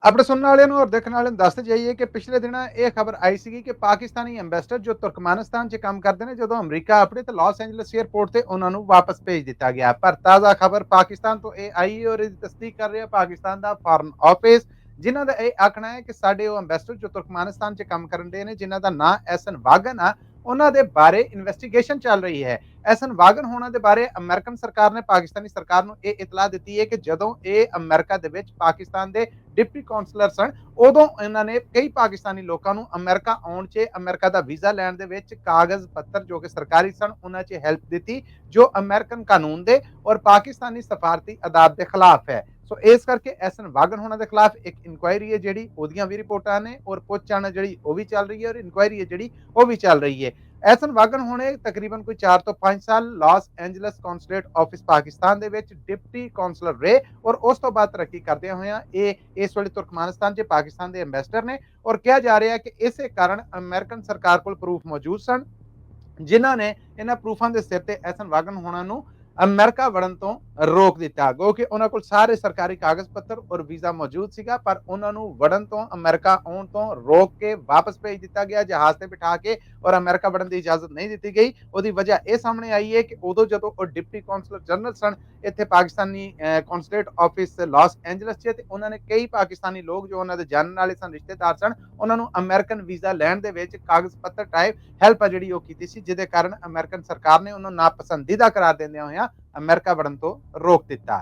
ਆਪਣੇ ਸੁਣਨ ਵਾਲਿਆਂ ਨੂੰ ਔਰ ਦੇਖਣ ਵਾਲਿਆਂ ਨੂੰ ਦੱਸਦੇ ਜਾਈਏ ਕਿ ਪਿਛਲੇ ਦਿਨਾਂ ਇਹ ਖਬਰ ਆਈ ਸੀਗੀ ਕਿ ਪਾਕਿਸਤਾਨੀ ਐਂਬੈਸਡਰ ਜੋ ਤੁਰਕਮਾਨਿਸਤਾਨ 'ਚ ਕੰਮ ਕਰਦੇ ਨੇ, ਜਦੋਂ ਅਮਰੀਕਾ ਆਪਣੇ ਤੇ ਲਾਸ ਐਂਜਲਸ 에ਅਰਪੋਰਟ ਤੇ ਉਹਨਾਂ ਨੂੰ ਵਾਪਸ ਭੇਜ ਦਿੱਤਾ ਗਿਆ। ਪਰ ਤਾਜ਼ਾ ਖਬਰ ਪਾਕਿਸਤਾਨ ਤੋਂ ਇਹ ਆਈ ਔਰ ਇਹਦੀ ਤਸਦੀਕ ਕਰ ਰਿਹਾ ਪਾਕਿਸਤਾਨ ਦਾ ਫਾਰਨ ਆਫਿਸ, ਜਿਨ੍ਹਾਂ ਦਾ ਇਹ ਆਖਣਾ ਹੈ ਕਿ ਸਾਡੇ ਉਹ ਐਂਬੈਸਡਰ ਜੋ ਤੁਰਕਮਾਨਿਸਤਾਨ 'ਚ ਕੰਮ ਕਰਨ ਦੇ ਨੇ, ਜਿਨ੍ਹਾਂ ਦਾ ਨਾਂ ਐਸਨ ਵਾਗਨ ਆ, ਉਹਨਾਂ ਦੇ ਬਾਰੇ ਇਨਵੈਸਟੀਗੇਸ਼ਨ ਚੱਲ ਰਹੀ ਹੈ। ਐਸਨ ਵਾਗਨ ਹੋਣਾ ਦੇ ਬਾਰੇ ਅਮਰੀਕਨ ਸਰਕਾਰ ਨੇ ਪਾਕਿਸਤਾਨੀ ਸਰਕਾਰ ਨੂੰ ਇਹ ਇਤਲਾਹ ਦਿੱਤੀ ਹੈ ਕਿ ਜਦੋਂ ਇਹ ਅਮਰੀਕਾ ਦੇ ਵਿੱਚ ਪਾਕਿਸਤਾਨ ਦੇ ਡਿਪਟੀ ਕਾਉਂਸਲਰ ਸਨ, ਉਦੋਂ ਇਹਨਾਂ ਨੇ ਕਈ ਪਾਕਿਸਤਾਨੀ ਲੋਕਾਂ ਨੂੰ ਅਮਰੀਕਾ ਆਉਣ 'ਚ, ਅਮਰੀਕਾ ਦਾ ਵੀਜ਼ਾ ਲੈਣ ਦੇ ਵਿੱਚ ਕਾਗਜ਼ ਪੱਤਰ ਜੋ ਕਿ ਸਰਕਾਰੀ ਸਨ ਉਹਨਾਂ 'ਚ ਹੈਲਪ ਦਿੱਤੀ, ਜੋ ਅਮਰੀਕਨ ਕਾਨੂੰਨ ਦੇ ਔਰ ਪਾਕਿਸਤਾਨੀ ਸਫਾਰਤੀ ਆਦਾਬ ਦੇ ਖਿਲਾਫ ਹੈ। ਸੋ ਇਸ ਕਰਕੇ ਐਸਨ ਵਾਗਨ ਹੋਣਾ ਦੇ ਖਿਲਾਫ ਇੱਕ ਇਨਕੁਆਇਰੀ ਹੈ ਜਿਹੜੀ, ਉਹਦੀਆਂ ਵੀ ਰਿਪੋਰਟਾਂ ਨੇ ਔਰ ਪੁੱਛਗਿੱਛ ਜਿਹੜੀ ਉਹ ਵੀ ਚੱਲ ਰਹੀ ਹੈ ਔਰ ਇਨਕੁਆਇਰੀ ਹੈ ਜਿਹੜੀ ਉਹ ਵੀ ਚੱਲ ਰਹੀ ਹੈ। ਐਸਨ ਵਾਗਨ ਹੋਣੇ ਤਕਰੀਬਨ ਕੋਈ 4 ਤੋਂ 5 ਸਾਲ Los Angeles consulate office Pakistan ਦੇ ਵਿੱਚ ਡਿਪਟੀ ਕਾਉਂਸਲਰ ਰਹੇ ਔਰ ਉਸ ਤੋਂ ਬਾਅਦ ਤਰੱਕੀ ਕਰਦਿਆਂ ਹੋਇਆਂ ਇਹ ਇਸ ਵੇਲੇ ਤੁਰਕਮਾਨਿਸਤਾਨ 'ਚ ਪਾਕਿਸਤਾਨ ਦੇ ਐਂਬੈਸਡਰ ਨੇ। ਔਰ ਕਿਹਾ ਜਾ ਰਿਹਾ ਹੈ ਕਿ ਇਸੇ ਕਾਰਨ ਅਮਰੀਕਨ ਸਰਕਾਰ ਕੋਲ ਪ੍ਰੂਫ ਮੌਜੂਦ ਸਨ, ਜਿਨ੍ਹਾਂ ਨੇ ਇਹਨਾਂ ਪ੍ਰੂਫਾਂ ਦੇ ਸਿਰ ਤੇ ਐਸਨ ਵਾਗਨ ਹੋਣਾ ਨੂੰ ਅਮਰੀਕਾ ਵੜਨ ਤੋਂ ਰੋਕ ਦਿੱਤਾ, ਕਿਉਂਕਿ ਉਹਨਾਂ ਕੋਲ ਸਾਰੇ ਸਰਕਾਰੀ ਕਾਗਜ਼ ਪੱਤਰ ਔਰ ਵੀਜ਼ਾ ਮੌਜੂਦ ਸੀਗਾ, ਪਰ ਉਹਨਾਂ ਨੂੰ ਵੜਨ ਤੋਂ, ਅਮਰੀਕਾ ਆਉਣ ਤੋਂ ਰੋਕ ਕੇ ਵਾਪਸ ਭੇਜ ਦਿੱਤਾ ਗਿਆ ਜਹਾਜ਼ ਤੇ ਬਿਠਾ ਕੇ, ਔਰ ਅਮਰੀਕਾ ਵੜਨ ਦੀ ਇਜਾਜ਼ਤ ਨਹੀਂ ਦਿੱਤੀ ਗਈ। ਉਹਦੀ ਵਜ੍ਹਾ ਇਹ ਸਾਹਮਣੇ ਆਈ ਹੈ ਕਿ ਉਦੋਂ ਜਦੋਂ ਉਹ ਡਿਪਟੀ ਕਾਉਂਸਲਰ ਜਨਰਲ ਸਨ ਇੱਥੇ Pakistani consulate office Los Angeles 'ਚ, ਤੇ ਉਹਨਾਂ ਨੇ ਕਈ ਪਾਕਿਸਤਾਨੀ ਲੋਕ ਜੋ ਉਹਨਾਂ ਦੇ ਜਾਣਨ ਵਾਲੇ ਸਨ, ਰਿਸ਼ਤੇਦਾਰ ਸਨ, ਉਹਨਾਂ ਨੂੰ ਅਮਰੀਕਨ ਵੀਜ਼ਾ ਲੈਣ ਦੇ ਵਿੱਚ ਕਾਗਜ਼ ਪੱਤਰ ਟਾਈਪ ਹੈਲਪ ਆ ਜਿਹੜੀ ਉਹ ਕੀਤੀ ਸੀ, ਜਿਹਦੇ ਕਾਰਨ ਅਮਰੀਕਨ ਸਰਕਾਰ ਨੇ ਉਹਨੂੰ ਨਾਪਸੰਦੀਦਾ ਕਰਾਰ ਦਿੰਦਿਆਂ ਹੋਇਆਂ ਅਮਰੀਕਾ ਵੜਨ ਤੋਂ ਰੋਕ ਦਿੱਤਾ।